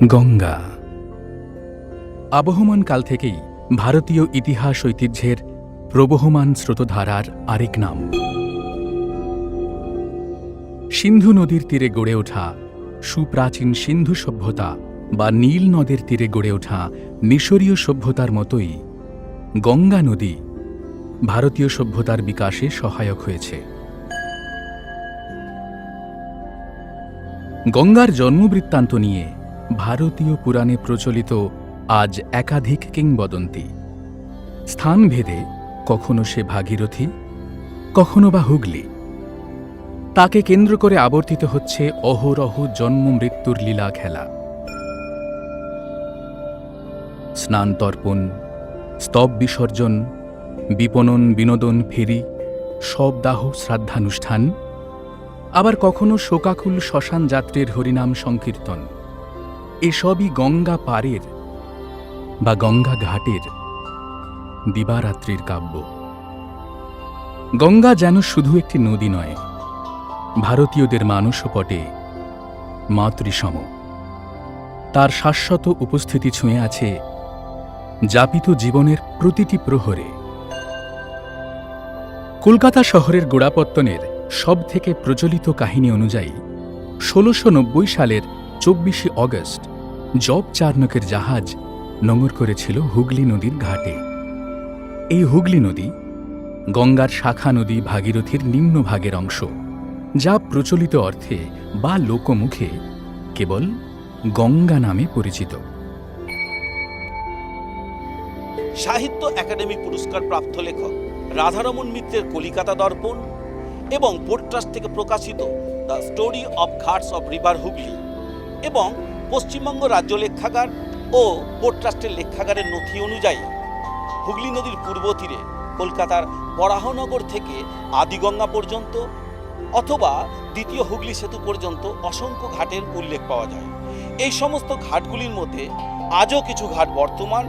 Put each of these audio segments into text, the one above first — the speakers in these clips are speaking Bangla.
গঙ্গা আবহমান কাল থেকেই ভারতীয় ইতিহাস ঐতিহ্যের প্রবহমান স্রোতধারার আরেক নাম। সিন্ধু নদীর তীরে গড়ে ওঠা সুপ্রাচীন সিন্ধু সভ্যতা বা নীল নদের তীরে গড়ে ওঠা মিশরীয় সভ্যতার মতোই গঙ্গা নদী ভারতীয় সভ্যতার বিকাশে সহায়ক হয়েছে। গঙ্গার জন্মবৃত্তান্ত নিয়ে ভারতীয় পুরাণে প্রচলিত আজ একাধিক কিংবদন্তি। স্থানভেদে কখনো সে ভাগীরথী, কখনো বা হুগলি। তাকে কেন্দ্র করে আবর্তিত হচ্ছে অহরহ জন্ম মৃত্যুর লীলা খেলা। স্নান তর্পণ, স্তব বিসর্জন, বিপণন বিনোদন ফেরি, শবদাহ শ্রাদ্ধানুষ্ঠান, আবার কখনো শোকাকুল শ্মশান যাত্রীর হরিনাম সংকীর্তন, এসবই গঙ্গা পারের বা গঙ্গা ঘাটের দিবারাত্রির কাব্য। গঙ্গা যেন শুধু একটি নদী নয়, ভারতীয়দের মানসপটে মাতৃসম। তার শাশ্বত উপস্থিতি ছুঁয়ে আছে যাপিত জীবনের প্রতিটি প্রহরে। কলকাতা শহরের গোড়াপত্তনের সবথেকে প্রচলিত কাহিনী অনুযায়ী ১৬৯০ সালের ২৪শে অগস্ট জব চার্নকের জাহাজ নোঙর করেছিল হুগলি নদীর ঘাটে। এই হুগলি নদী গঙ্গার শাখা নদী ভাগীরথীর নিম্নভাগের অংশ, যা প্রচলিত অর্থে বা লোকমুখে কেবল গঙ্গা নামে পরিচিত। সাহিত্য একাডেমি পুরস্কার প্রাপ্ত লেখক রাধারমণ মিত্রের কলিকাতা দর্পণ এবং পোর্ট ট্রাস্ট থেকে প্রকাশিত the story of Ghats of river Hooghly এবং পশ্চিমবঙ্গ রাজ্য লেখাগার ও পোর্ট ট্রাস্টের লেখাগারের নথি অনুযায়ী হুগলি নদীর পূর্ব তীরে কলকাতার বরাহনগর থেকে আদিগঙ্গা পর্যন্ত অথবা দ্বিতীয় হুগলি সেতু পর্যন্ত অসংখ্য ঘাটের উল্লেখ পাওয়া যায়। এই সমস্ত ঘাটগুলির মধ্যে আজও কিছু ঘাট বর্তমান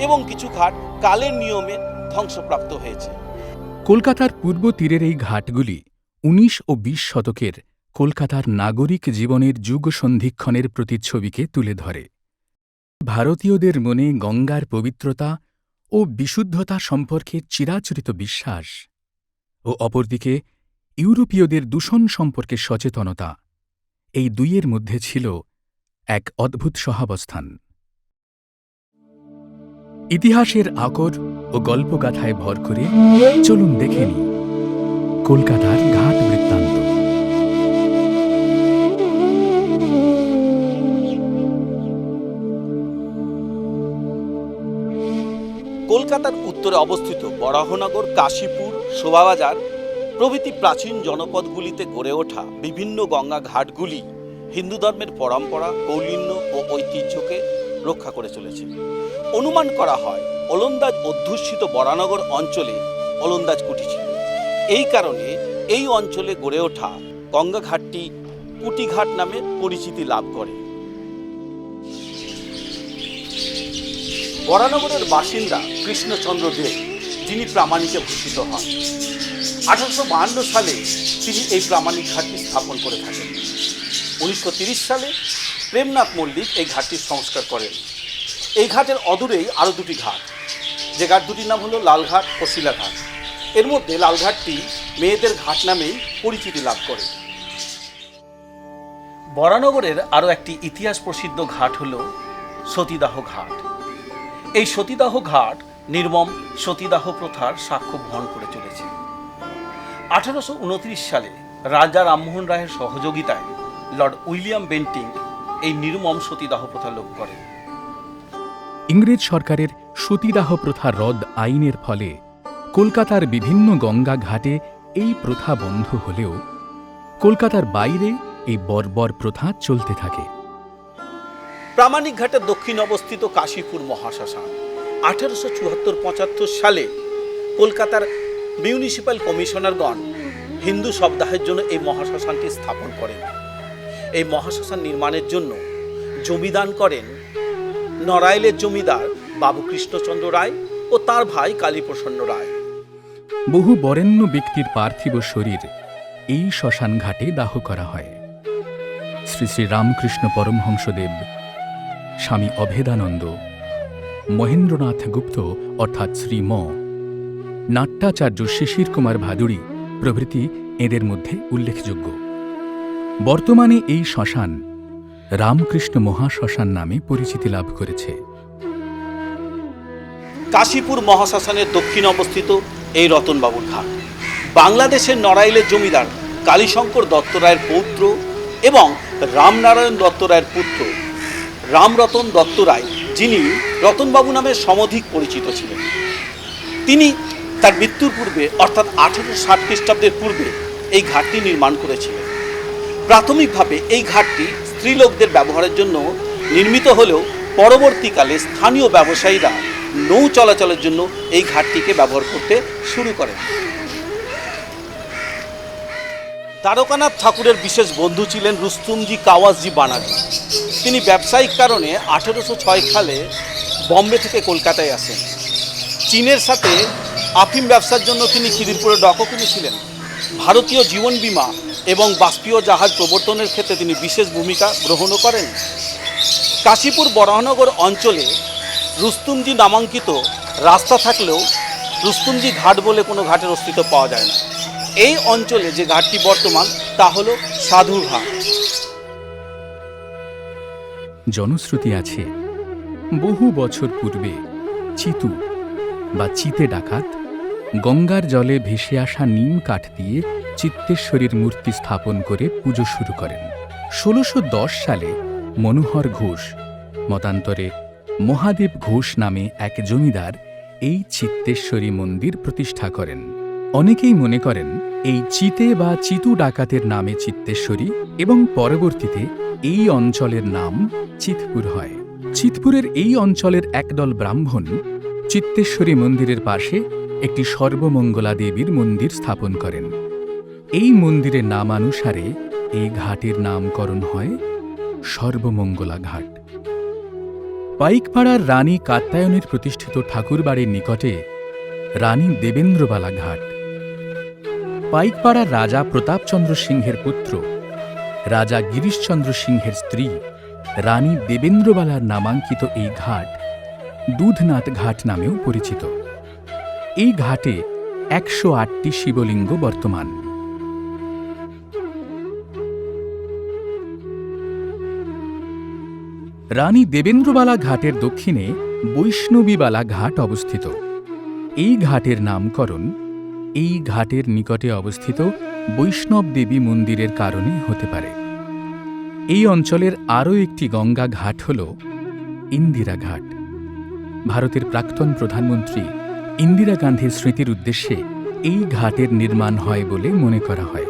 এবং কিছু ঘাট কালের নিয়মে ধ্বংসপ্রাপ্ত হয়েছে। কলকাতার পূর্ব তীরের এই ঘাটগুলি ১৯ ও ২০ শতকের কলকাতার নাগরিক জীবনের যুগসন্ধিক্ষণের প্রতিচ্ছবিকে তুলে ধরে। ভারতীয়দের মনে গঙ্গার পবিত্রতা ও বিশুদ্ধতা সম্পর্কে চিরাচরিত বিশ্বাস ও অপরদিকে ইউরোপীয়দের দূষণ সম্পর্কে সচেতনতা, এই দুইয়ের মধ্যে ছিল এক অদ্ভুত সহাবস্থান। ইতিহাসের আকর ও গল্পগাথায় ভর করে চলুন দেখে নিই কলকাতার ঘাট বৃত্তান্ত। কলকাতার উত্তরে অবস্থিত বরাহনগর, কাশীপুর, শোভাবাজার প্রভৃতি প্রাচীন জনপদগুলিতে গড়ে ওঠা বিভিন্ন গঙ্গা ঘাটগুলি হিন্দু ধর্মের পরম্পরা, কৌলিন্য ও ঐতিহ্যকে রক্ষা করে চলেছে। অনুমান করা হয় ওলন্দাজ অধ্যুষিত বরানগর অঞ্চলে ওলন্দাজ কুটি ছিল। এই কারণে এই অঞ্চলে গড়ে ওঠা গঙ্গা ঘাটটি কুটিঘাট নামে পরিচিতি লাভ করে। বরানগরের বাসিন্দা কৃষ্ণচন্দ্র দে, যিনি প্রামাণিকে ভূষিত হন, ১৮৫২ সালে তিনি এই প্রামাণিক ঘাটটি স্থাপন করে থাকেন। ১৯৩০ সালে প্রেমনাথ মল্লিক এই ঘাটটির সংস্কার করেন। এই ঘাটের অদূরেই আরও দুটি ঘাট, যে ঘাট দুটির নাম হলো লালঘাট ও শিলাঘাট। এর মধ্যে লালঘাটটি মেয়েদের ঘাট নামেই পরিচিতি লাভ করে। বরানগরের আরও একটি ইতিহাস প্রসিদ্ধ ঘাট হল সতীদাহ ঘাট। এই সতীদাহ ঘাট নির্মম সতীদাহ প্রথার সাক্ষ্য বহন করে চলেছে। ১৮২৯ সালে রাজা রামমোহন রায়ের সহযোগিতায় লর্ড উইলিয়াম বেন্টিং এই নির্মম সতীদাহ প্রথা লোপ করেন। ইংরেজ সরকারের সতীদাহ প্রথা রদ আইনের ফলে কলকাতার বিভিন্ন গঙ্গা ঘাটে এই প্রথা বন্ধ হলেও কলকাতার বাইরে এই বর্বর প্রথা চলতে থাকে। প্রামাণিক ঘাটের দক্ষিণে অবস্থিত কাশীপুর মহাশ্মশান ১৮৭৪-৭৫ সালে কলকাতার মিউনিসিপ্যাল কমিশনারগণ হিন্দু শবদাহের জন্য এই মহাশ্মশানটি স্থাপন করেন। এই মহাশ্মশান নির্মাণের জন্য জমিদান করেন নড়াইলের জমিদার বাবু কৃষ্ণচন্দ্র রায় ও তার ভাই কালীপ্রসন্ন রায়। বহু বরেণ্য ব্যক্তির পার্থিব শরীর এই শ্মশান ঘাটে দাহ করা হয়। শ্রী শ্রী রামকৃষ্ণ পরমহংসদেব, স্বামী অভেদানন্দ, মহেন্দ্রনাথ গুপ্ত অর্থাৎ শ্রী ম, নাট্যাচার্য শিশির কুমার ভাদুড়ী প্রভৃতি এদের মধ্যে উল্লেখযোগ্য। বর্তমানে এই শ্মশান রামকৃষ্ণ মহাশ্মশান নামে পরিচিতি লাভ করেছে। কাশীপুর মহাশ্মশানের দক্ষিণে অবস্থিত এই রতনবাবুর ঘাট বাংলাদেশের নড়াইলের জমিদার কালীশঙ্কর দত্ত রায়ের পৌত্র এবং রামনারায়ণ দত্ত রায়ের পুত্র রামরতন দত্ত রায়, যিনি রতনবাবু নামে সমধিক পরিচিত ছিলেন। তিনি তার মৃত্যুর পূর্বে অর্থাৎ 1860 খ্রিস্টাব্দের পূর্বে এই ঘাটটি নির্মাণ করেছিলেন। প্রাথমিকভাবে এই ঘাটটি স্ত্রীলোকদের ব্যবহারের জন্য নির্মিত হলেও পরবর্তীকালে স্থানীয় ব্যবসায়ীরা নৌ চলাচলের জন্য এই ঘাটটিকে ব্যবহার করতে শুরু করেন। তারকানাথ ঠাকুরের বিশেষ বন্ধু ছিলেন রুস্তমজি কাওয়াসজি বানার্জি। তিনি ব্যবসায়িক কারণে 1806 সালে বম্বে থেকে কলকাতায় আসেন। চীনের সাথে আফিম ব্যবসার জন্য তিনি খিদিরপুরে ডকও কিনেছিলেন। ভারতীয় জীবন বীমা এবং বাষ্পীয় জাহাজ প্রবর্তনের ক্ষেত্রে তিনি বিশেষ ভূমিকা গ্রহণও করেন। কাশীপুর বরাহনগর অঞ্চলে রুস্তমজি নামাঙ্কিত রাস্তা থাকলেও রুস্তমজি ঘাট বলে কোনো ঘাটের অস্তিত্ব পাওয়া যায় না। এই অঞ্চলে যে ঘাটটি বর্তমান তা হল সাধু ঘাট। জনশ্রুতি আছে, বহু বছর পূর্বে চিতু বা চিতে ডাকাত গঙ্গার জলে ভেসে আসা নিম কাঠ দিয়ে চিত্তেশ্বরীর মূর্তি স্থাপন করে পুজো শুরু করেন। 1610 সালে মনোহর ঘোষ, মতান্তরে মহাদেব ঘোষ নামে এক জমিদার এই চিত্তেশ্বরী মন্দির প্রতিষ্ঠা করেন। অনেকেই মনে করেন এই চিতে বা চিতু ডাকাতের নামে চিত্তেশ্বরী এবং পরবর্তীতে এই অঞ্চলের নাম চিতপুর হয়। চিতপুরের এই অঞ্চলের একদল ব্রাহ্মণ চিত্তেশ্বরী মন্দিরের পাশে একটি সর্বমঙ্গলা দেবীর মন্দির স্থাপন করেন। এই মন্দিরের নামানুসারে এই ঘাটের নামকরণ হয় সর্বমঙ্গলা ঘাট। পাইকপাড়ার রানী কাত্যায়নের প্রতিষ্ঠিত ঠাকুরবাড়ির নিকটে রানী দেবেন্দ্রবালা ঘাট। পাইকপাড়ার রাজা প্রতাপচন্দ্র সিংহের পুত্র রাজা গিরিশচন্দ্র সিংহের স্ত্রী রানী দেবেন্দ্রবালার নামাঙ্কিত এই ঘাট দুধনাথ ঘাট নামেও পরিচিত। এই ঘাটে 108টি শিবলিঙ্গ বর্তমান। রানী দেবেন্দ্রবালা ঘাটের দক্ষিণে বৈষ্ণবীবালা ঘাট অবস্থিত। এই ঘাটের নামকরণ এই ঘাটের নিকটে অবস্থিত বৈষ্ণব দেবী মন্দিরের কারণে হতে পারে। এই অঞ্চলের আরও একটি গঙ্গা ঘাট হল ইন্দিরা ঘাট। ভারতের প্রাক্তন প্রধানমন্ত্রী ইন্দিরা গান্ধীর স্মৃতির উদ্দেশ্যে এই ঘাটের নির্মাণ হয় বলে মনে করা হয়।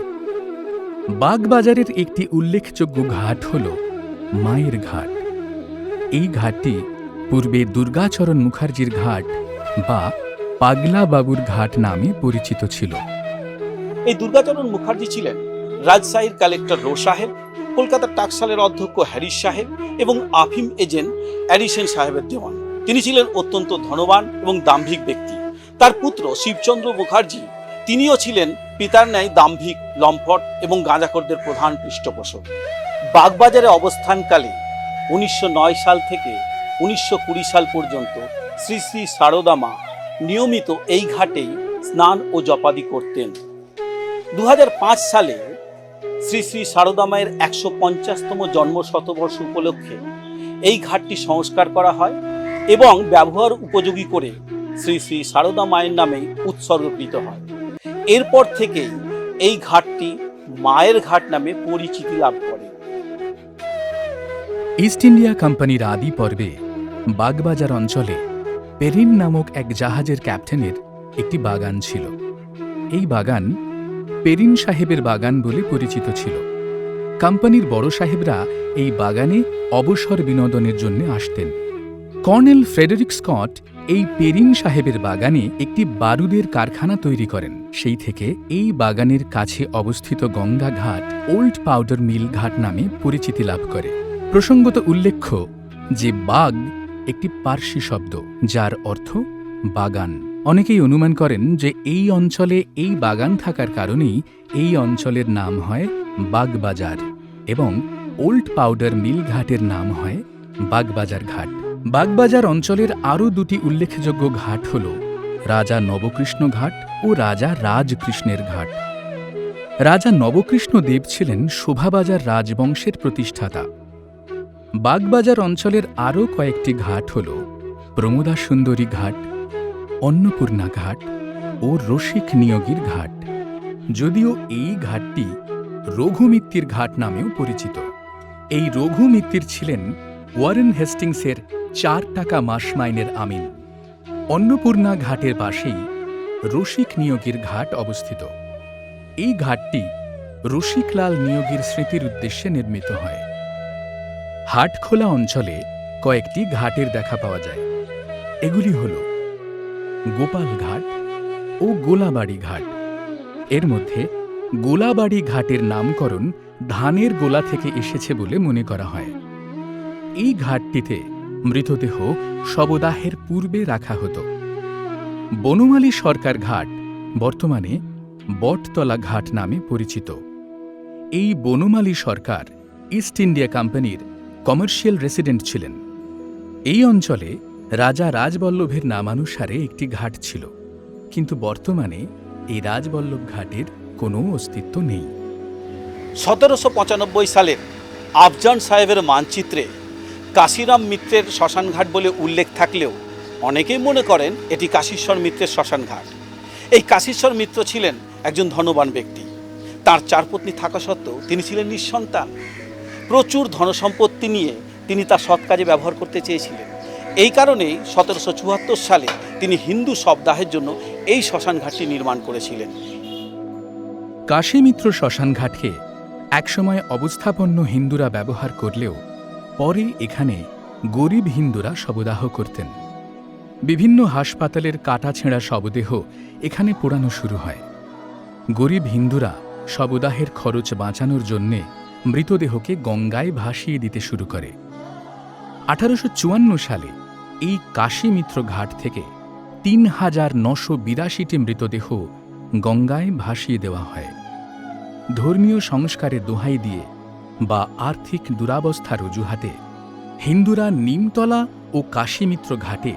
বাগবাজারের একটি উল্লেখযোগ্য ঘাট হল মায়ের ঘাট। এই ঘাটটি পূর্বে দুর্গাচরণ মুখার্জির ঘাট বা পাগলা বাবুর ঘাট নামে পরিচিত ছিল। এই দুর্গাচরণ মুখার্জি ছিলেন রাজশাহীর কালেক্টর রো সাহেব, কলকাতার টাকশালের অধ্যক্ষ হ্যারিস সাহেব এবং আফিম এজেন্ট অ্যাডিসন সাহেবের দেওয়ান। তিনি ছিলেন অত্যন্ত ধনবান এবং দাম্ভিক ব্যক্তি। তার পুত্র শিবচন্দ্র মুখার্জি, তিনিও ছিলেন পিতার ন্যায় দাম্ভিক, লম্পট এবং গাঁজাখোরদের প্রধান পৃষ্ঠপোষক। বাগবাজারে অবস্থানকালে 1909 সাল থেকে 1920 সাল পর্যন্ত শ্রী শ্রী সারদা মা নিয়মিত এই ঘাটেই স্নান ও জপাদি করতেন। 2005 সালে শ্রী শ্রী সারদা মায়ের 150তম জন্ম শতবর্ষ উপলক্ষে এই ঘাটটি সংস্কার করা হয় এবং ব্যবহার উপযোগী করে শ্রী শ্রী সারদা মায়ের নামেই উৎসর্গকৃত হয়। এরপর থেকেই এই ঘাটটি মায়ের ঘাট নামে পরিচিতি লাভ করে। ইস্ট ইন্ডিয়া কোম্পানির আদি পর্বে বাগবাজার অঞ্চলে পেরিন নামক এক জাহাজের ক্যাপ্টেনের একটি বাগান ছিল। এই বাগান পেরিন সাহেবের বাগান বলে পরিচিত ছিল। কোম্পানির বড় সাহেবরা এই বাগানে অবসর বিনোদনের জন্য আসতেন। কর্নেল ফ্রেডেরিক স্কট এই পেরিন সাহেবের বাগানে একটি বারুদের কারখানা তৈরি করেন। সেই থেকে এই বাগানের কাছে অবস্থিত গঙ্গা ঘাট ওল্ড পাউডার মিল ঘাট নামে পরিচিতি লাভ করে। প্রসঙ্গত উল্লেখ্য যে বাগ একটি পার্সি শব্দ, যার অর্থ বাগান। অনেকেই অনুমান করেন যে এই অঞ্চলে এই বাগান থাকার কারণেই এই অঞ্চলের নাম হয় বাগবাজার এবং ওল্ড পাউডার মিল ঘাটের নাম হয় বাগবাজার ঘাট। বাগবাজার অঞ্চলের আরও দুটি উল্লেখযোগ্য ঘাট হল রাজা নবকৃষ্ণ ঘাট ও রাজা রাজকৃষ্ণের ঘাট। রাজা নবকৃষ্ণ দেব ছিলেন শোভাবাজার রাজবংশের প্রতিষ্ঠাতা। বাগবাজার অঞ্চলের আরও কয়েকটি ঘাট হল প্রমোদা সুন্দরী ঘাট, অন্নপূর্ণা ঘাট ও রসিক নিয়োগীর ঘাট। যদিও এই ঘাটটি রঘুমিত্তির ঘাট নামেও পরিচিত। এই রঘুমিত্তির ছিলেন ওয়ারেন হেস্টিংসের 4 টাকা মাস মাইনের আমিন। অন্নপূর্ণা ঘাটের পাশেই রসিক নিয়োগীর ঘাট অবস্থিত। এই ঘাটটি রসিকলাল নিয়োগীর স্মৃতির উদ্দেশ্যে নির্মিত হয়। হাটখোলা অঞ্চলে কয়েকটি ঘাটের দেখা পাওয়া যায়। এগুলি হল গোপাল ঘাট ও গোলাবাড়ি ঘাট। এর মধ্যে গোলাবাড়ি ঘাটের নামকরণ ধানের গোলা থেকে এসেছে বলে মনে করা হয়। এই ঘাটটিতে মৃতদেহ শবদাহের পূর্বে রাখা হতো। বনমালী সরকার ঘাট বর্তমানে বটতলা ঘাট নামে পরিচিত। এই বনমালী সরকার ইস্ট ইন্ডিয়া কোম্পানির কমার্শিয়াল রেসিডেন্ট ছিলেন। এই অঞ্চলে রাজা রাজবল্লভের নামানুসারে একটি ঘাট ছিল, কিন্তু বর্তমানে এই রাজবল্লভ ঘাটের কোনো অস্তিত্ব নেই। 1795 সালের আফজান সাহেবের মানচিত্রে কাশিরাম মিত্রের শ্মশানঘাট বলে উল্লেখ থাকলেও অনেকেই মনে করেন এটি কাশীশ্বর মিত্রের শ্মশানঘাট। এই কাশীশ্বর মিত্র ছিলেন একজন ধনবান ব্যক্তি। তার 4 পত্নী থাকা সত্ত্বেও তিনি ছিলেন নিঃসন্তান। প্রচুর ধনসম্পত্তি নিয়ে তিনি তার সৎ কাজে ব্যবহার করতে চেয়েছিলেন। এই কারণেই 1774 সালে তিনি হিন্দু শবদাহের জন্য এই শ্মশানঘাটটি নির্মাণ করেছিলেন। কাশীমিত্র শ্মশানঘাটকে একসময় অবস্থাপন্ন হিন্দুরা ব্যবহার করলেও পরে এখানে গরিব হিন্দুরা শবদাহ করতেন। বিভিন্ন হাসপাতালের কাটাছেঁড়া শবদেহ এখানে পোড়ানো শুরু হয়। গরিব হিন্দুরা শবদাহের খরচ বাঁচানোর জন্যে মৃতদেহকে গঙ্গায় ভাসিয়ে দিতে শুরু করে। 1854 সালে এই কাশীমিত্র ঘাট থেকে 3982টি মৃতদেহ গঙ্গায় ভাসিয়ে দেওয়া হয়। ধর্মীয় সংস্কারের দোহাই দিয়ে বা আর্থিক দুরাবস্থার অজুহাতে হিন্দুরা নিমতলা ও কাশীমিত্র ঘাটে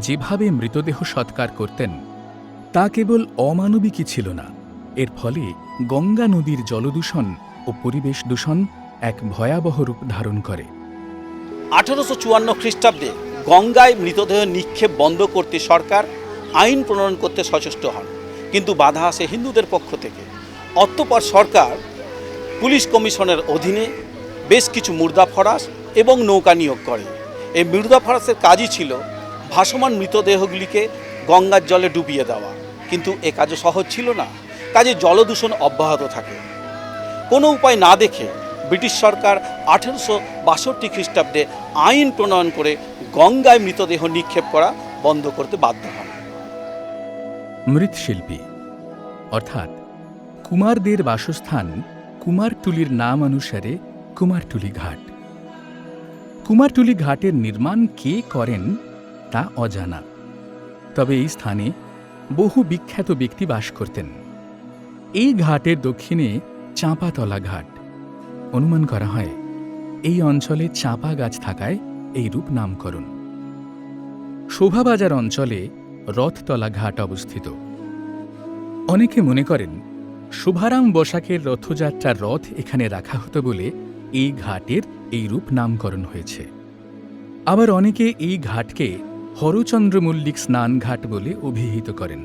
যেভাবে মৃতদেহ সৎকার করতেন তা কেবল অমানবিকই ছিল না, এর ফলে গঙ্গা নদীর জলদূষণ ও পরিবেশ দূষণ এক ভয়াবহ রূপ ধারণ করে। 1854 খ্রিস্টাব্দে গঙ্গায় মৃতদেহ নিক্ষেপ বন্ধ করতে সরকার আইন প্রণয়ন করতে সচেষ্ট হন, কিন্তু বাধা আসে হিন্দুদের পক্ষ থেকে। অতঃপর সরকার পুলিশ কমিশনের অধীনে বেশ কিছু মুর্দা ফরাস এবং নৌকা নিয়োগ করে। এই মুর্দা ফরাসের কাজই ছিল ভাসমান মৃতদেহগুলিকে গঙ্গার জলে ডুবিয়ে দেওয়া, কিন্তু এ কাজও সহজ ছিল না। কাজে জলদূষণ অব্যাহত থাকে। কোনো উপায় না দেখে ব্রিটিশ সরকার 1862 খ্রিস্টাব্দে আইন প্রণয়ন করে গঙ্গায় মৃতদেহ নিক্ষেপ করা বন্ধ করতে বাধ্য হন। মৃৎশিল্পী অর্থাৎ কুমারদের বাসস্থান কুমারটুলির নাম অনুসারে কুমারটুলি ঘাট। কুমারটুলি ঘাটের নির্মাণ কে করেন তা অজানা, তবে এই স্থানে বহু বিখ্যাত ব্যক্তি বাস করতেন। এই ঘাটের দক্ষিণে চাঁপাতলা ঘাট। অনুমান করা হয় এই অঞ্চলে চাঁপা গাছ থাকায় এই রূপ নামকরণ। শোভাবাজার অঞ্চলে রথতলা ঘাট অবস্থিত। অনেকে মনে করেন শুভারাম বসাকের রথযাত্রার রথ এখানে রাখা হতো বলে এই ঘাটের এই রূপ নামকরণ হয়েছে। আবার অনেকে এই ঘাটকে হরচন্দ্র মল্লিক স্নান ঘাট বলে অভিহিত করেন।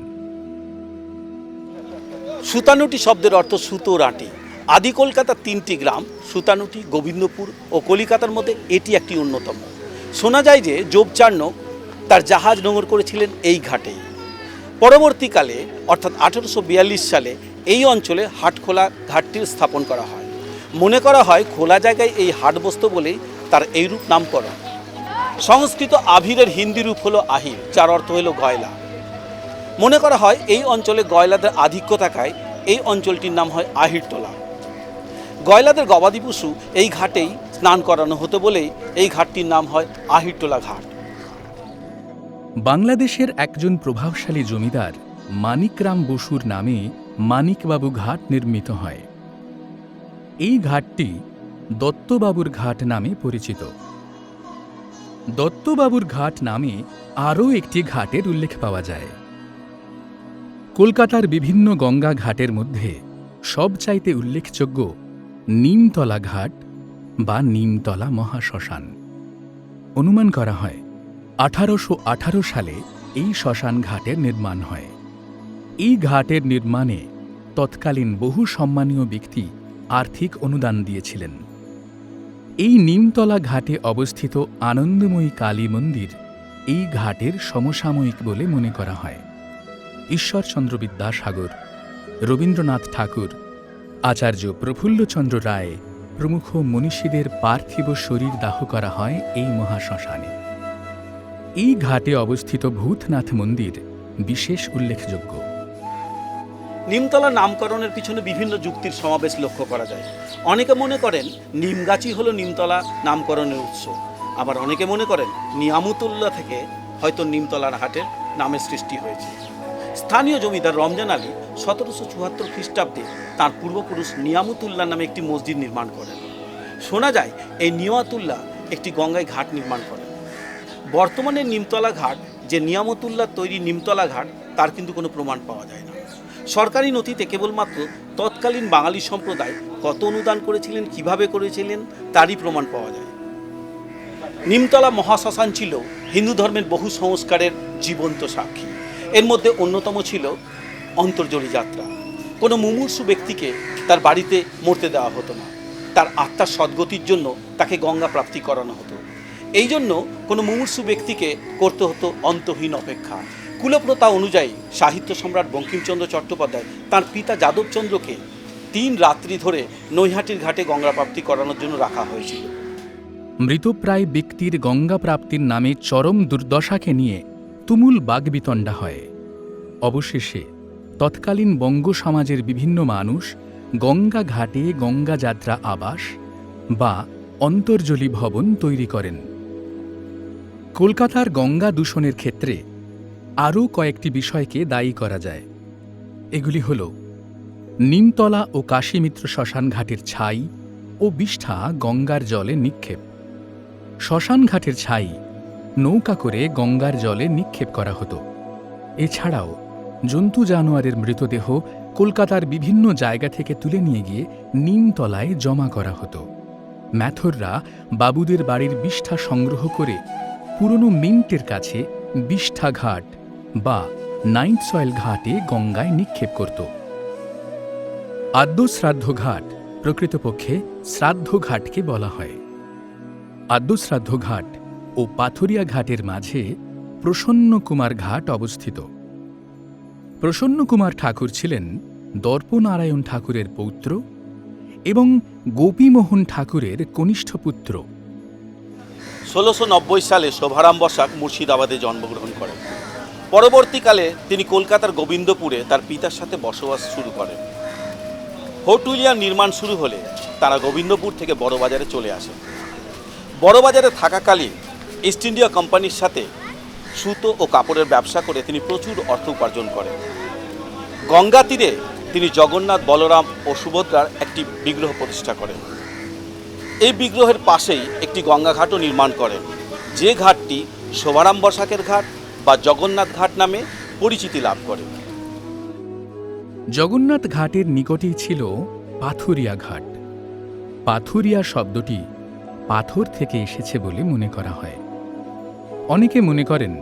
সুতানুটি শব্দের অর্থ সুতোর আঁটি। আদি কলকাতার 3টি গ্রাম সুতানুটি, গোবিন্দপুর ও কলিকাতার মধ্যে এটি একটি অন্যতম। শোনা যায় যে যোগচার্ণক তার জাহাজ নোঙর করেছিলেন এই ঘাটেই। পরবর্তীকালে অর্থাৎ 1842 সালে এই অঞ্চলে হাটখোলা ঘাটটির স্থাপন করা হয়। মনে করা হয় খোলা জায়গায় এই হাট বসত বলেই তার এই রূপ নামকরণ। সংস্কৃত আভিরের হিন্দি রূপ হলো আহির, যার অর্থ হলো গয়লা। মনে করা হয় এই অঞ্চলে গয়লাদের আধিক্য থাকায় এই অঞ্চলটির নাম হয় আহিরতলা। গয়লাদের গবাদি পশু এই ঘাটেই স্নান করানো হতো বলেই এই ঘাটটির নাম হয় আহিরতলা ঘাট। বাংলাদেশের একজন প্রভাবশালী জমিদার মানিকরাম বসুর নামে মানিকবাবু ঘাট নির্মিত হয়। এই ঘাটটি দত্তবাবুর ঘাট নামে পরিচিত। দত্তবাবুর ঘাট নামে আরও একটি ঘাটের উল্লেখ পাওয়া যায়। কলকাতার বিভিন্ন গঙ্গা ঘাটের মধ্যে সবচাইতে উল্লেখযোগ্য নিমতলা ঘাট বা নিমতলা মহাশ্মশান। অনুমান করা হয় 1818 সালে এই শ্মশান ঘাটের নির্মাণ হয়। এই ঘাটের নির্মাণে তৎকালীন বহু সম্মানীয় ব্যক্তি আর্থিক অনুদান দিয়েছিলেন। এই নিমতলা ঘাটে অবস্থিত আনন্দময়ী কালী মন্দির এই ঘাটের সমসাময়িক বলে মনে করা হয়। ঈশ্বরচন্দ্র বিদ্যাসাগর, রবীন্দ্রনাথ ঠাকুর, আচার্য প্রফুল্লচন্দ্র রায় প্রমুখ মনীষীদের পার্থিব শরীর দাহ করা হয় এই মহাশ্মশানে। এই ঘাটে অবস্থিত ভূতনাথ মন্দির বিশেষ উল্লেখযোগ্য। নিমতলা নামকরণের পিছনে বিভিন্ন যুক্তির সমাবেশ লক্ষ্য করা যায়। অনেকে মনে করেন নিমগাছই হলো নিমতলা নামকরণের উৎস, আবার অনেকে মনে করেন নিয়ামতুল্লাহ থেকে হয়তো নিমতলার হাটের নামের সৃষ্টি হয়েছে। স্থানীয় জমিদার রমজান আলী 1774 খ্রিস্টাব্দে তাঁর পূর্বপুরুষ নিয়ামতুল্লাহ নামে একটি মসজিদ নির্মাণ করেন। শোনা যায় এই নিয়ামতুল্লাহ একটি গঙ্গায় ঘাট নির্মাণ করেন। বর্তমানে নিমতলা ঘাট যে নিয়ামতুল্লাহ তৈরি নিমতলা ঘাট তার কিন্তু কোনো প্রমাণ পাওয়া যায় না। সরকারি নথিতে কেবলমাত্র তৎকালীন বাঙালি সম্প্রদায় কত অনুদান করেছিলেন, কিভাবে করেছিলেন তারই প্রমাণ পাওয়া যায়। নিমতলা মহাশ্মশান ছিল হিন্দু ধর্মের বহু সংস্কারের জীবন্ত সাক্ষী। এর মধ্যে অন্যতম ছিল অন্তর্জলি যাত্রা। কোনো মুমূর্ষু ব্যক্তিকে তার বাড়িতে মরতে দেওয়া হতো না, তার আত্মার সদ্গতির জন্য তাকে গঙ্গা প্রাপ্তি করানো হতো। এই জন্য কোনো মুমূর্ষু ব্যক্তিকে করতে হতো অন্তহীন অপেক্ষা। কুলপ্রথা অনুযায়ী সাহিত্য সম্রাট বঙ্কিমচন্দ্র চট্টোপাধ্যায় তাঁর পিতা যাদবচন্দ্রকে 3 রাত্রি ধরে নৈহাটির ঘাটে গঙ্গা প্রাপ্তি করানোর জন্য রাখা হয়েছিল। মৃতপ্রায় ব্যক্তির গঙ্গা প্রাপ্তির নামে চরম দুর্দশাকে নিয়ে তুমুল বাগ্বিতণ্ডা হয়। অবশেষে তৎকালীন বঙ্গ সমাজের বিভিন্ন মানুষ গঙ্গা ঘাটে গঙ্গা যাত্রা আবাস বা অন্তর্জলি ভবন তৈরি করেন। কলকাতার গঙ্গা দূষণের ক্ষেত্রে আরও কয়েকটি বিষয়কে দায়ী করা যায়। এগুলি হল নিমতলা ও কাশীমিত্র শ্মশান ঘাটের ছাই ও বিষ্ঠা গঙ্গার জলে নিক্ষেপ। শ্মশান ঘাটের ছাই নৌকা করে গঙ্গার জলে নিক্ষেপ করা হতো। এছাড়াও জন্তু জানোয়ারের মৃতদেহ কলকাতার বিভিন্ন জায়গা থেকে তুলে নিয়ে গিয়ে নিমতলায় জমা করা হতো। ম্যাথররা বাবুদের বাড়ির বিষ্ঠা সংগ্রহ করে পুরনো মিন্টের কাছে বিষ্ঠা ঘাট বা নাইট সয়েল ঘাটে গঙ্গায় নিক্ষেপ করত। আদ্যশ্রাদ্ধ ঘাট প্রকৃতপক্ষে শ্রাদ্ধ ঘাটকে বলা হয়। আদ্যশ্রাদ্ধ ঘাট ও পাথুরিয়া ঘাটের মাঝে প্রসন্ন কুমার ঘাট অবস্থিত। প্রসন্ন কুমার ঠাকুর ছিলেন দর্পনারায়ণ ঠাকুরের পৌত্র এবং গোপীমোহন ঠাকুরের কনিষ্ঠ পুত্র। 1690 সালে শোভারাম বসাক মুর্শিদাবাদে জন্মগ্রহণ করেন। পরবর্তীকালে তিনি কলকাতার গোবিন্দপুরে তার পিতার সাথে বসবাস শুরু করেন। হোটুলিয়া নির্মাণ শুরু হলে তারা গোবিন্দপুর থেকে বড়বাজারে চলে আসেন। বড়বাজারে থাকাকালীন ইস্ট ইন্ডিয়া কোম্পানির সাথে সুতো ও কাপড়ের ব্যবসা করে তিনি প্রচুর অর্থ উপার্জন করেন। গঙ্গা তীরে তিনি জগন্নাথ, বলরাম ও সুভদ্রার একটি বিগ্রহ প্রতিষ্ঠা করেন। এই বিগ্রহের পাশেই একটি গঙ্গা ঘাটও নির্মাণ করেন, যে ঘাটটি শোভারাম বসাকের ঘাট বা জগন্নাথ ঘাট নামে পরিচিতি লাভ করে। জগন্নাথ ঘাটের নিকটেই ছিল পাথুরিয়া ঘাট। পাথুরিয়া শব্দটি পাথর থেকে এসেছে বলে মনে করা হয়। অনেকে মনে করেন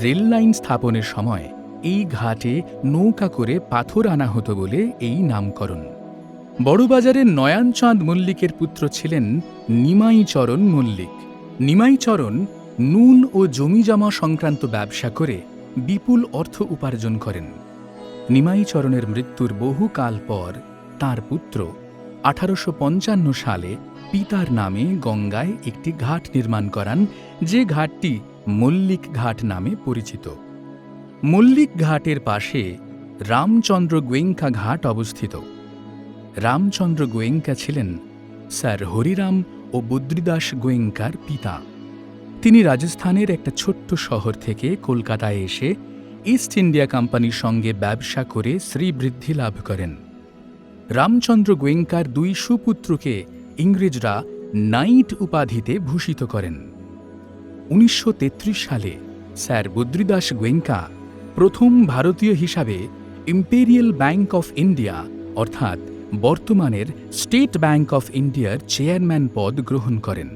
রেল লাইন স্থাপনের সময় এই ঘাটে নৌকা করে পাথর আনা হতো বলে এই নামকরণ। বড়বাজারের নয়ানচাঁদ মল্লিকের পুত্র ছিলেন নিমাইচরণ মল্লিক। নিমাইচরণ নুন ও জমিজমা সংক্রান্ত ব্যবসা করে বিপুল অর্থ উপার্জন করেন। নিমাইচরণের মৃত্যুর বহুকাল পর তাঁর পুত্র 1855 সালে পিতার নামে গঙ্গায় একটি ঘাট নির্মাণ করান, যে ঘাটটি মল্লিক ঘাট নামে পরিচিত। মল্লিক ঘাটের পাশে রামচন্দ্র গোয়েঙ্কা ঘাট অবস্থিত। রামচন্দ্র গোয়েঙ্কা ছিলেন স্যার হরিরাম ও বদ্রীদাস গোয়েঙ্কার পিতা। তিনি রাজস্থানের একটা ছোট্ট শহর থেকে কলকাতায় এসে ইস্ট ইন্ডিয়া কোম্পানির সঙ্গে ব্যবসা করে শ্রীবৃদ্ধি লাভ করেন। রামচন্দ্র গোয়েঙ্কার 2 সুপুত্রকে ইংরেজরা নাইট উপাধিতে ভূষিত করেন। 1933 সালে স্যার বদ্রীদাস গোয়েঙ্কা প্রথম ভারতীয় হিসাবে ইম্পেরিয়াল ব্যাংক অফ ইন্ডিয়া অর্থাৎ বর্তমানের স্টেট ব্যাংক অফ ইন্ডিয়ার চেয়ারম্যান পদ গ্রহণ করেন।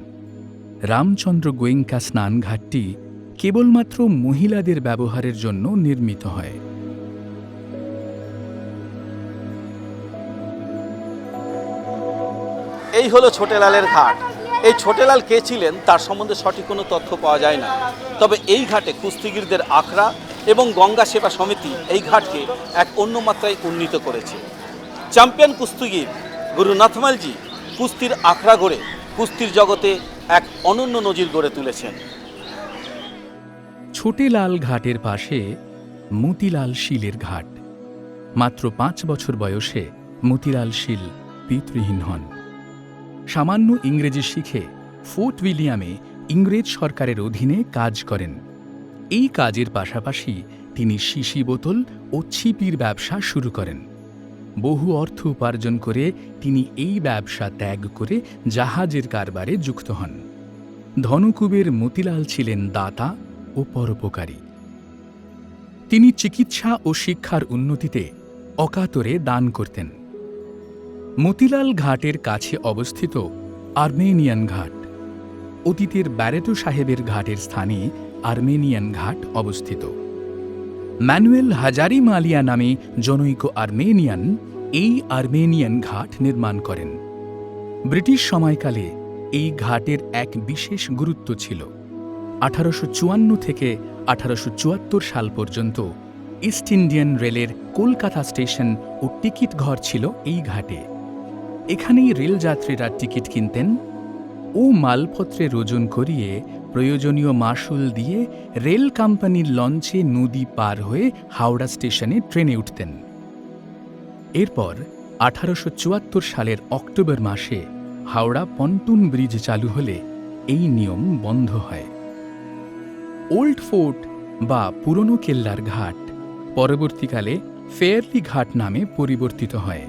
রামচন্দ্র গোয়েঙ্কা স্নানঘাটটি কেবলমাত্র মহিলাদের ব্যবহারের জন্য নির্মিত হয়। এই হলো ছোটেলালের ঘাট। এই ছোটেলাল কে ছিলেন তার সম্বন্ধে সঠিক কোনো তথ্য পাওয়া যায় না। তবে এই ঘাটে কুস্তিগিরদের আখড়া এবং গঙ্গা সেবা সমিতি এই ঘাটকে এক অন্য মাত্রায় উন্নীত করেছে। চ্যাম্পিয়ন কুস্তিগির গুরু নাথমালজি কুস্তির আখড়া গড়ে কুস্তির জগতে এক অনন্য নজির গড়ে তুলেছেন। ছোটেলাল ঘাটের পাশে মতিলাল শীলের ঘাট। মাত্র 5 বছর বয়সে মতিলাল শীল পিতৃহীন হন। সামান্য ইংরেজি শিখে ফোর্ট উইলিয়ামে ইংরেজ সরকারের অধীনে কাজ করেন। এই কাজের পাশাপাশি তিনি শিশি বোতল ও ছিপির ব্যবসা শুরু করেন। বহু অর্থ উপার্জন করে তিনি এই ব্যবসা ত্যাগ করে জাহাজের কারবারে যুক্ত হন। ধনকুবের মতিলাল ছিলেন দাতা ও পরোপকারী। তিনি চিকিৎসা ও শিক্ষার উন্নতিতে অকাতরে দান করতেন। মতিলাল ঘাটের কাছে অবস্থিত আর্মেনিয়ান ঘাট। অতীতের ব্যারেটো সাহেবের ঘাটের স্থানে আর্মেনিয়ান ঘাট অবস্থিত। ম্যানুয়েল হাজারি মালিয়া নামে জনৈক আর্মেনিয়ান এই আর্মেনিয়ান ঘাট নির্মাণ করেন। ব্রিটিশ সময়কালে এই ঘাটের এক বিশেষ গুরুত্ব ছিল। 1854 থেকে 1874 সাল পর্যন্ত ইস্ট ইন্ডিয়ান রেলের কলকাতা স্টেশন ও টিকিট ঘর ছিল এই ঘাটে। এখানেই রেলযাত্রীরা টিকিট কিনতেন ও মালপত্রের ওজন করিয়ে প্রয়োজনীয় মাশুল দিয়ে রেল কোম্পানির লঞ্চে নদী পার হয়ে হাওড়া স্টেশনে ট্রেনে উঠতেন। এরপর 1874 সালের অক্টোবর মাসে হাওড়া পন্টুন ব্রিজ চালু হলে এই নিয়ম বন্ধ হয়। ওল্ড ফোর্ট বা পুরনো কেল্লার ঘাট পরবর্তীকালে ফেয়ারলি ঘাট নামে পরিবর্তিত হয়।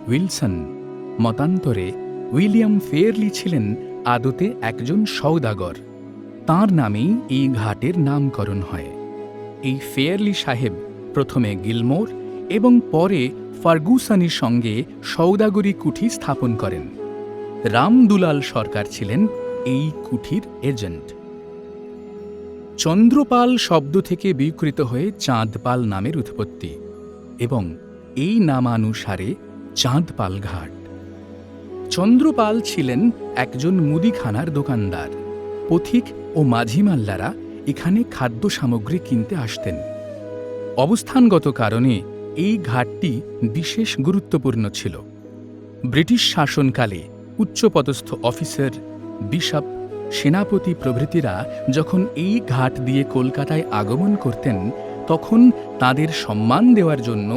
উইলসন মতান্তরে উইলিয়াম ফেয়ারলি ছিলেন আদতে একজন সওদাগর। তাঁর নামেই এই ঘাটের নামকরণ হয়। এই ফেয়ারলি সাহেব প্রথমে গিলমোর এবং পরে ফার্গুসনের সঙ্গে সওদাগরি কুঠি স্থাপন করেন। রামদুলাল সরকার ছিলেন এই কুঠির এজেন্ট। চন্দ্রপাল শব্দ থেকে বিকৃত হয়ে চাঁদপাল নামের উৎপত্তি এবং এই নামানুসারে চাঁদপাল ঘাট। চন্দ্রপাল ছিলেন একজন মুদিখানার দোকানদার। পথিক ও মাঝিমাল্লারা এখানে খাদ্য সামগ্রী কিনতে আসতেন। অবস্থানগত কারণে এই ঘাটটি বিশেষ গুরুত্বপূর্ণ ছিল। ব্রিটিশ শাসনকালে উচ্চপদস্থ অফিসার, বিশপ, সেনাপতি প্রভৃতিরা যখন এই ঘাট দিয়ে কলকাতায় আগমন করতেন তখন তাদের সম্মান দেওয়ার জন্য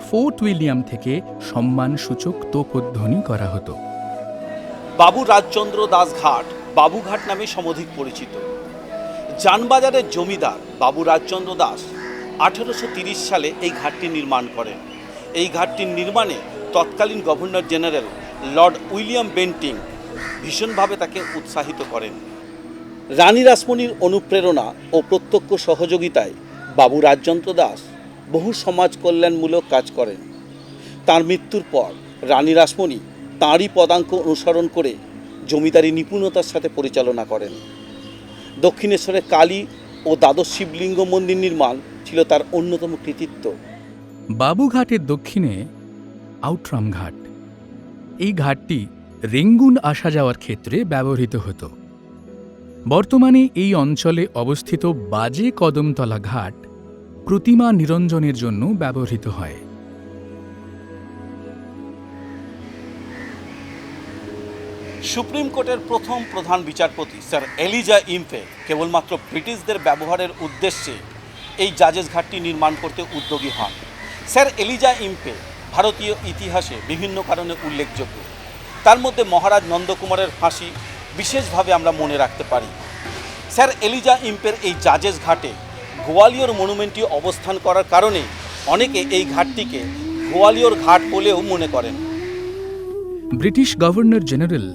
ফোর্ট উইলিয়াম থেকে সম্মানসূচক তোপধ্বনি করা হতো। বাবু রাজচন্দ্র দাস ঘাট বাবুঘাট নামে সমধিক পরিচিত। জানবাজারের জমিদার বাবু রাজচন্দ্র দাস 1830 সালে এই ঘাটটি নির্মাণ করেন। এই ঘাটটির নির্মাণে তৎকালীন governor general Lord William Bentinck ভীষণভাবে তাকে উৎসাহিত করেন। রানী রাসমণির অনুপ্রেরণা ও প্রত্যক্ষ সহযোগিতায় বাবু রাজচন্দ্র দাস বহু সমাজ কল্যাণমূলক কাজ করেন। তার মৃত্যুর পর রানী রাসমণি তাঁরই পদাঙ্ক অনুসরণ করে জমিদারি নিপুণতার সাথে পরিচালনা করেন। দক্ষিণেশ্বরে কালী ও দ্বাদশ শিবলিঙ্গ মন্দির নির্মাণ ছিল তার অন্যতম কৃতিত্ব। বাবুঘাটের দক্ষিণে আউটরাম ঘাট। এই ঘাটটি রেঙ্গুন আসা যাওয়ার ক্ষেত্রে ব্যবহৃত হতো। বর্তমানে এই অঞ্চলে অবস্থিত বাজে কদমতলা ঘাট প্রতিমা নিরঞ্জনের জন্য ব্যবহৃত হয়। সুপ্রিম কোর্টের প্রথম প্রধান বিচারপতি স্যার এলিজা ইম্পে কেবলমাত্র ব্রিটিশদের ব্যবহারের উদ্দেশ্যে এই জাজেস ঘাটটি নির্মাণ করতে উদ্যোগী হন। স্যার এলিজা ইম্পে ভারতীয় ইতিহাসে বিভিন্ন কারণে উল্লেখযোগ্য। তার মধ্যে মহারাজ নন্দকুমারের ফাঁসি বিশেষভাবে আমরা মনে রাখতে পারি। স্যার এলিজা ইম্পের এই জাজেস ঘাটে গোয়ালিয়র মনুমেন্টটি অবস্থান করার কারণে অনেকে এই ঘাটটিকে গোয়ালিয়র ঘাট বলেও মনে করেন। ব্রিটিশ গভর্নর জেনারেল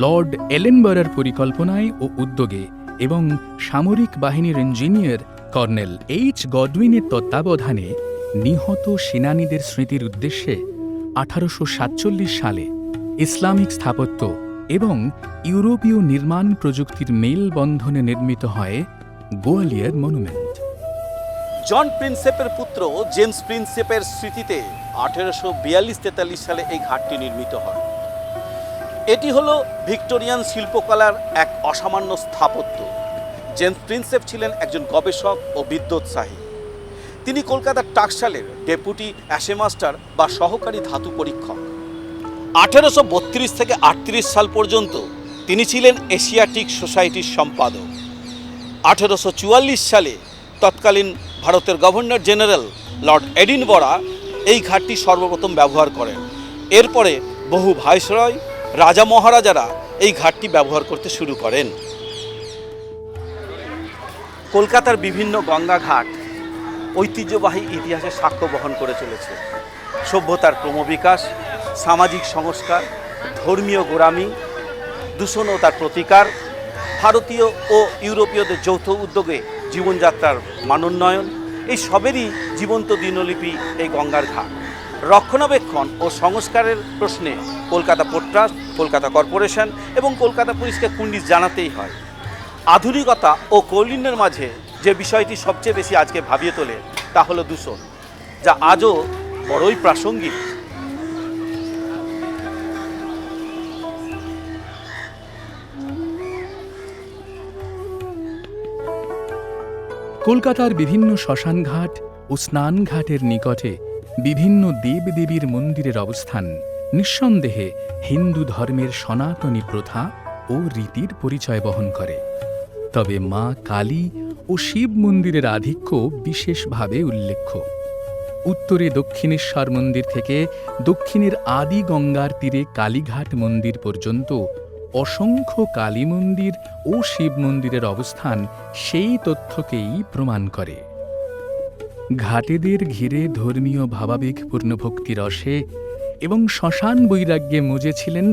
লর্ড এলেনবরার পরিকল্পনায় ও উদ্যোগে এবং সামরিক বাহিনীর ইঞ্জিনিয়ার কর্নেল এইচ গডউইনের তত্ত্বাবধানে নিহত সেনানীদের স্মৃতির উদ্দেশ্যে 1847 সালে ইসলামিক স্থাপত্য এবং ইউরোপীয় নির্মাণ প্রযুক্তির মেলবন্ধনে নির্মিত হয় গোয়ালিয়র মনুমেন্ট। জন প্রিন্সেপের পুত্র জেমস প্রিন্সেপের স্মৃতিতে 1842-43 সালে এই ঘাটটি নির্মিত হয়। এটি হলো ভিক্টোরিয়ান শিল্পকলার এক অসামান্য স্থাপত্য। জেমস প্রিন্সেপ ছিলেন একজন গবেষক ও বিদ্যোৎসাহী। তিনি কলকাতার টাকশালের ডেপুটি অ্যাশেমাস্টার বা সহকারী ধাতু পরীক্ষক। 1832 থেকে 38 সাল পর্যন্ত তিনি ছিলেন এশিয়াটিক সোসাইটির সম্পাদক। 1844 সালে তৎকালীন ভারতের গভর্নর জেনারেল লর্ড এডিনবরা এই ঘাটটি সর্বপ্রথম ব্যবহার করেন। এরপরে বহু ভাইসরয়, রাজা মহারাজারা এই ঘাটটি ব্যবহার করতে শুরু করেন। কলকাতার বিভিন্ন গঙ্গা ঘাট ঐতিহ্যবাহী ইতিহাসের সাক্ষ্য বহন করে চলেছে। সভ্যতার ক্রমবিকাশ, সামাজিক সংস্কার, ধর্মীয় গোড়ামি, দূষণ ও তার প্রতিকার, ভারতীয় ও ইউরোপীয়দের যৌথ উদ্যোগে জীবনযাত্রার মানোন্নয়ন, এই সবেরই জীবন্ত দিনলিপি এই গঙ্গার ঘাট। রক্ষণাবেক্ষণ ও সংস্কারের প্রশ্নে Kolkata port trust, Kolkata corporation এবং কলকাতা পুলিশকে কুন্ডিস জানাতেই হয়। আধুনিকতা ও কৌলিন্যের মাঝে যে বিষয়টি সবচেয়ে বেশি আজকে ভাবিয়ে তোলে তা হলো দূষণ, যা আজও বড়ই প্রাসঙ্গিক। কলকাতার বিভিন্ন শ্মশানঘাট ও স্নানঘাটের নিকটে বিভিন্ন দেবদেবীর মন্দিরের অবস্থান নিঃসন্দেহে হিন্দু ধর্মের সনাতনী প্রথা ও রীতির পরিচয় বহন করে। তবে মা কালী ও শিব মন্দিরের আধিক্য বিশেষভাবে উল্লেখ্য। উত্তরে দক্ষিণেশ্বর মন্দির থেকে দক্ষিণের আদি গঙ্গার তীরে কালীঘাট মন্দির পর্যন্ত অসংখ্য কালী মন্দির ও শিব মন্দিরের অবস্থান সেই তথ্যকেই প্রমাণ করে। ঘাটেদের ঘিরে ধর্মীয় ভাবাবেগপূর্ণ ভক্তিরসে এবং শ্মশান বৈরাগ্যে মজেছিলেন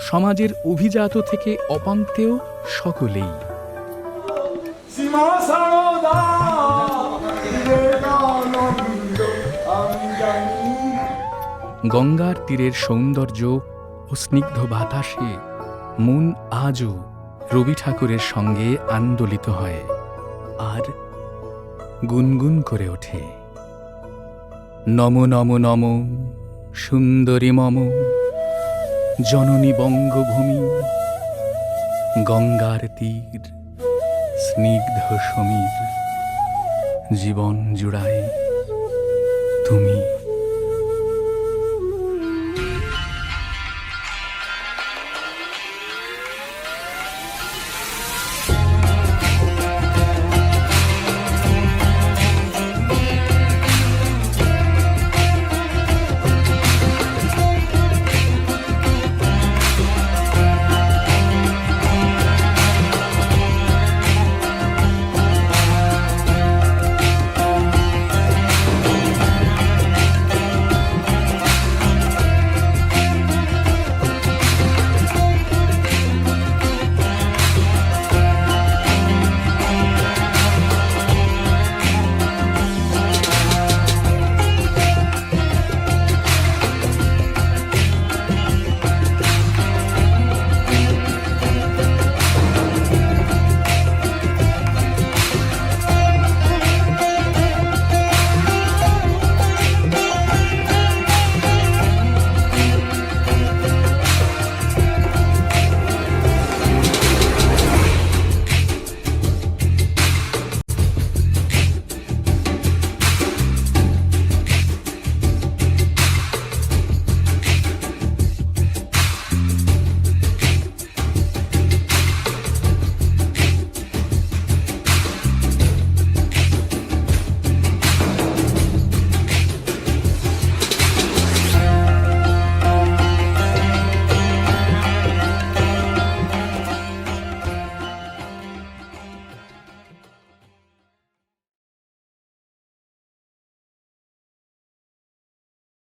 সমাজের অভিজাত থেকে অপাঙ্ক্তেয় সকলেই। গঙ্গার তীরের সৌন্দর্য ও স্নিগ্ধ বাতাসে মন আজও রবি ঠাকুরের সঙ্গে আন্দোলিত হয় আর গুনগুন করে ওঠে, নম নম নম সুন্দরী মম জননী বঙ্গভূমি, গঙ্গার তীর স্নিগ্ধ সমীর, জীবন জুড়ায় তুমি।